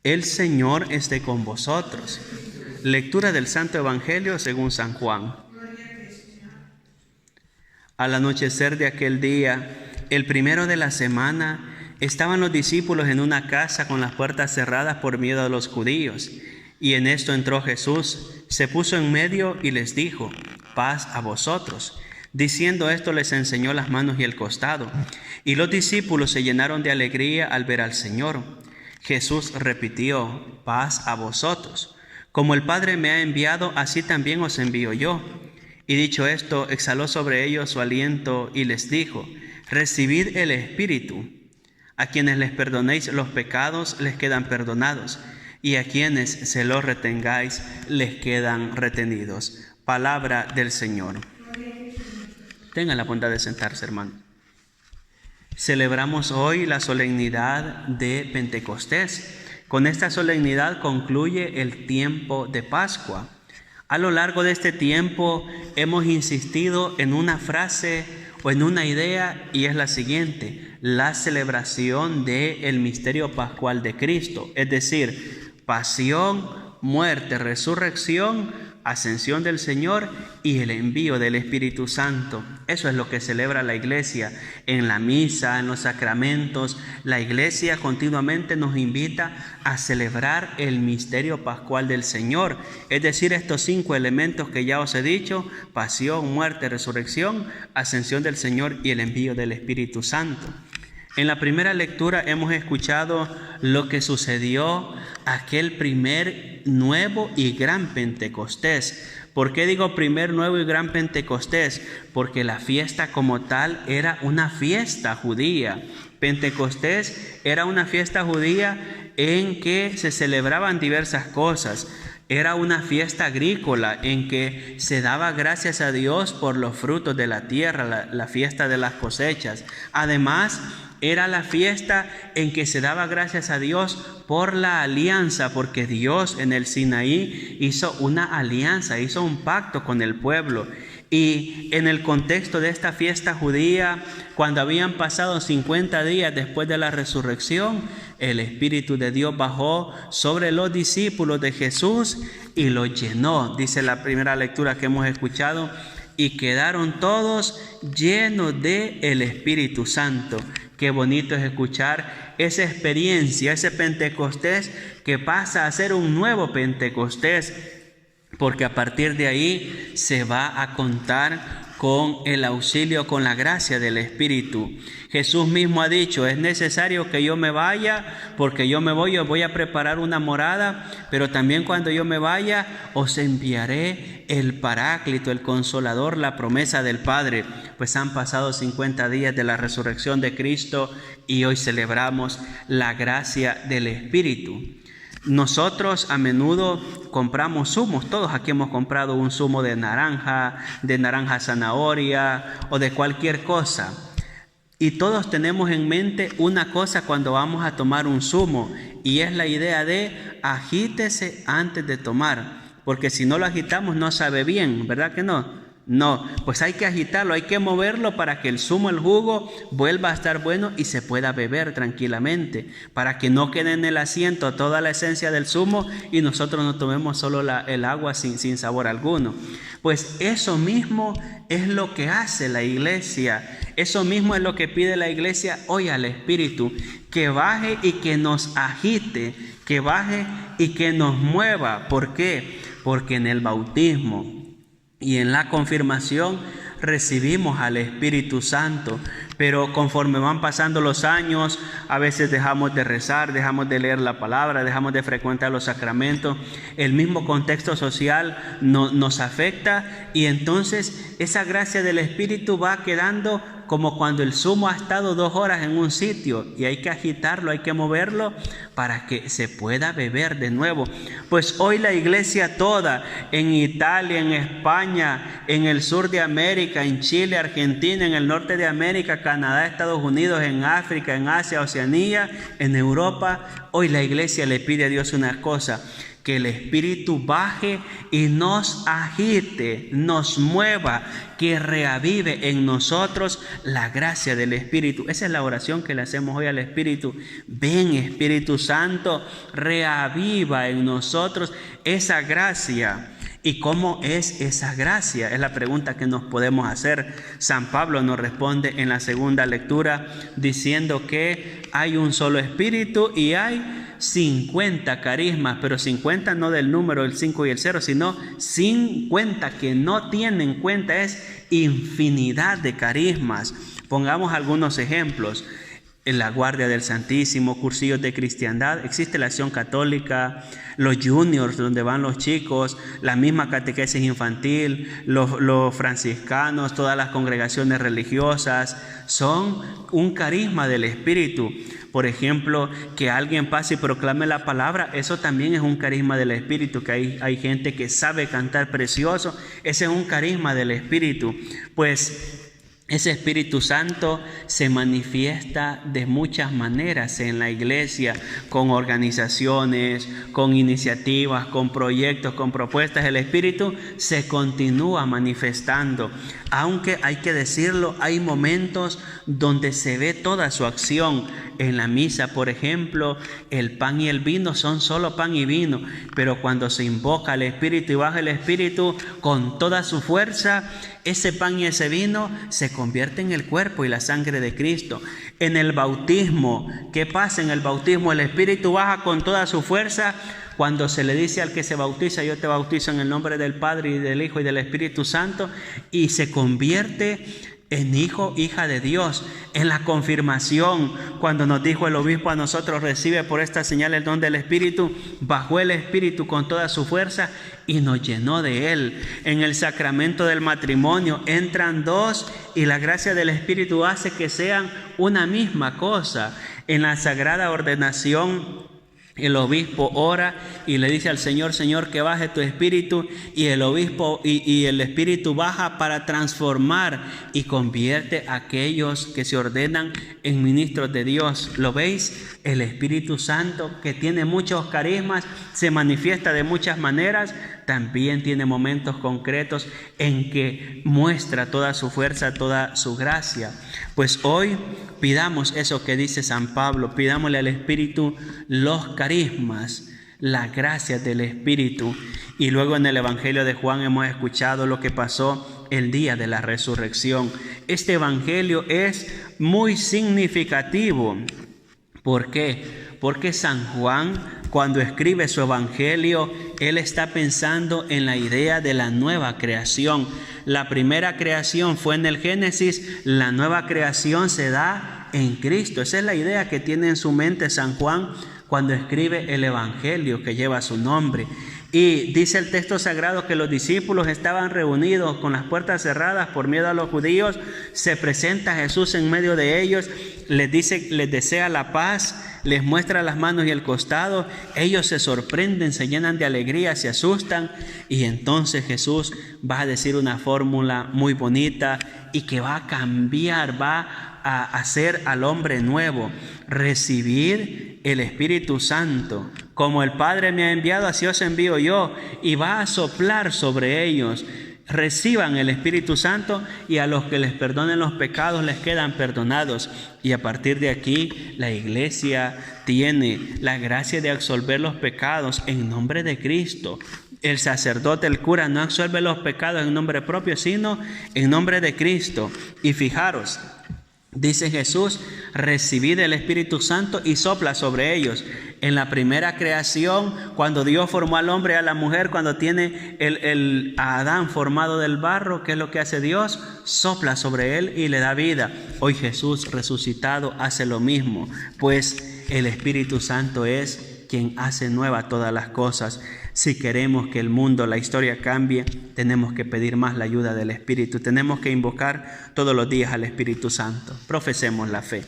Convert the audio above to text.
El Señor esté con vosotros. Lectura del Santo Evangelio según San Juan. Al anochecer de aquel día, el primero de la semana, estaban los discípulos en una casa con las puertas cerradas por miedo a los judíos. Y en esto entró Jesús, se puso en medio y les dijo: paz a vosotros. Diciendo esto, les enseñó las manos y el costado. Y los discípulos se llenaron de alegría al ver al Señor. Jesús repitió: paz a vosotros. Como el Padre me ha enviado, así también os envío yo. Y dicho esto, exhaló sobre ellos su aliento y les dijo: recibid el Espíritu. A quienes les perdonéis los pecados, les quedan perdonados, y a quienes se los retengáis, les quedan retenidos. Palabra del Señor. Tengan la bondad de sentarse, hermano. Celebramos hoy la solemnidad de Pentecostés. Con esta solemnidad concluye el tiempo de Pascua. A lo largo de este tiempo hemos insistido en una frase o en una idea, y es la siguiente: la celebración del misterio pascual de Cristo, es decir, pasión, muerte, resurrección, ascensión del Señor y el envío del Espíritu Santo. Eso es lo que celebra la Iglesia en la misa, en los sacramentos. La Iglesia continuamente nos invita a celebrar el misterio pascual del Señor, es decir, estos 5 elementos que ya os he dicho: pasión, muerte, resurrección, ascensión del Señor y el envío del Espíritu Santo. En la primera lectura hemos escuchado lo que sucedió aquel primer nuevo y gran Pentecostés. ¿Por qué digo primer nuevo y gran Pentecostés? Porque la fiesta como tal era una fiesta judía. Pentecostés era una fiesta judía en que se celebraban diversas cosas. Era una fiesta agrícola en que se daba gracias a Dios por los frutos de la tierra, la fiesta de las cosechas. Además, era la fiesta en que se daba gracias a Dios por la alianza, porque Dios en el Sinaí hizo una alianza, hizo un pacto con el pueblo. Y en el contexto de esta fiesta judía, cuando habían pasado 50 días después de la resurrección, el Espíritu de Dios bajó sobre los discípulos de Jesús y los llenó, dice la primera lectura que hemos escuchado, y quedaron todos llenos del Espíritu Santo. Qué bonito es escuchar esa experiencia, ese Pentecostés que pasa a ser un nuevo Pentecostés, porque a partir de ahí se va a contar con el auxilio, con la gracia del Espíritu. Jesús mismo ha dicho: es necesario que yo me vaya, porque yo me voy, os voy a preparar una morada, pero también cuando yo me vaya, os enviaré el Paráclito, el Consolador, la promesa del Padre. Pues han pasado 50 días de la resurrección de Cristo y hoy celebramos la gracia del Espíritu. Nosotros a menudo compramos zumos, todos aquí hemos comprado un zumo de naranja zanahoria o de cualquier cosa. Y todos tenemos en mente una cosa cuando vamos a tomar un zumo, y es la idea de agítese antes de tomar, porque si no lo agitamos no sabe bien, ¿verdad que no? No, pues hay que agitarlo, hay que moverlo para que el zumo, el jugo, vuelva a estar bueno y se pueda beber tranquilamente, para que no quede en el asiento toda la esencia del zumo y nosotros no tomemos solo el agua sin sabor alguno. Pues eso mismo es lo que hace la Iglesia, eso mismo es lo que pide la Iglesia hoy al Espíritu, que baje y que nos agite, que baje y que nos mueva. ¿Por qué? Porque en el bautismo y en la confirmación recibimos al Espíritu Santo, pero conforme van pasando los años, a veces dejamos de rezar, dejamos de leer la palabra, dejamos de frecuentar los sacramentos. El mismo contexto social nos afecta, y entonces esa gracia del Espíritu va quedando como cuando el zumo ha estado 2 horas en un sitio y hay que agitarlo, hay que moverlo para que se pueda beber de nuevo. Pues hoy la Iglesia toda, en Italia, en España, en el sur de América, en Chile, Argentina, en el norte de América, Canadá, Estados Unidos, en África, en Asia, Oceanía, en Europa, hoy la Iglesia le pide a Dios una cosa: que el Espíritu baje y nos agite, nos mueva, que reavive en nosotros la gracia del Espíritu. Esa es la oración que le hacemos hoy al Espíritu. Ven, Espíritu Santo, reaviva en nosotros esa gracia. ¿Y cómo es esa gracia? Es la pregunta que nos podemos hacer. San Pablo nos responde en la segunda lectura diciendo que hay un solo Espíritu y hay 50 carismas, pero 50 no del número el 5 y el 0, sino 50 que no tienen cuenta, es infinidad de carismas. Pongamos algunos ejemplos. En la Guardia del Santísimo, cursillos de cristiandad, existe la acción católica, los juniors donde van los chicos, la misma catequesis infantil, los franciscanos, todas las congregaciones religiosas, son un carisma del Espíritu. Por ejemplo, que alguien pase y proclame la palabra, eso también es un carisma del Espíritu, que hay gente que sabe cantar precioso, ese es un carisma del Espíritu. Pues ese Espíritu Santo se manifiesta de muchas maneras en la iglesia, con organizaciones, con iniciativas, con proyectos, con propuestas. El Espíritu se continúa manifestando. Aunque hay que decirlo, hay momentos donde se ve toda su acción. En la misa, por ejemplo, el pan y el vino son solo pan y vino, pero cuando se invoca al Espíritu y baja el Espíritu con toda su fuerza, ese pan y ese vino se convierten en el cuerpo y la sangre de Cristo. En el bautismo, ¿qué pasa en el bautismo? El Espíritu baja con toda su fuerza cuando se le dice al que se bautiza: yo te bautizo en el nombre del Padre y del Hijo y del Espíritu Santo, y se convierte en hijo, hija de Dios. En la confirmación, cuando nos dijo el obispo a nosotros: recibe por esta señal el don del Espíritu, bajó el Espíritu con toda su fuerza y nos llenó de él. En el sacramento del matrimonio entran dos y la gracia del Espíritu hace que sean una misma cosa. En la sagrada ordenación, el obispo ora y le dice al Señor: Señor, que baje tu Espíritu, y el obispo y el Espíritu baja para transformar y convierte a aquellos que se ordenan en ministros de Dios. ¿Lo veis? El Espíritu Santo, que tiene muchos carismas, se manifiesta de muchas maneras, también tiene momentos concretos en que muestra toda su fuerza, toda su gracia. Pues hoy pidamos eso que dice San Pablo, pidámosle al Espíritu los carismas, la gracia del Espíritu. Y luego en el Evangelio de Juan hemos escuchado lo que pasó el día de la resurrección. Este Evangelio es muy significativo. ¿Por qué? Porque San Juan, cuando escribe su Evangelio, él está pensando en la idea de la nueva creación. La primera creación fue en el Génesis, la nueva creación se da en Cristo. Esa es la idea que tiene en su mente San Juan cuando escribe el Evangelio que lleva su nombre. Y dice el texto sagrado que los discípulos estaban reunidos con las puertas cerradas por miedo a los judíos. Se presenta Jesús en medio de ellos, les desea la paz, les muestra las manos y el costado. Ellos se sorprenden, se llenan de alegría, se asustan, y entonces Jesús va a decir una fórmula muy bonita y que va a cambiar, va a hacer al hombre nuevo: recibir el Espíritu Santo. Como el Padre me ha enviado, así os envío yo, y va a soplar sobre ellos. Reciban el Espíritu Santo, y a los que les perdonen los pecados les quedan perdonados. Y a partir de aquí la iglesia tiene la gracia de absolver los pecados en nombre de Cristo. El sacerdote, el cura, no absuelve los pecados en nombre propio, sino en nombre de Cristo. Y fijaros, dice Jesús: recibid el Espíritu Santo, y sopla sobre ellos. En la primera creación, cuando Dios formó al hombre y a la mujer, cuando tiene a Adán formado del barro, ¿qué es lo que hace Dios? Sopla sobre él y le da vida. Hoy Jesús resucitado hace lo mismo, pues el Espíritu Santo es quien hace nueva todas las cosas. Si queremos que el mundo, la historia cambie, tenemos que pedir más la ayuda del Espíritu. Tenemos que invocar todos los días al Espíritu Santo. Profesemos la fe.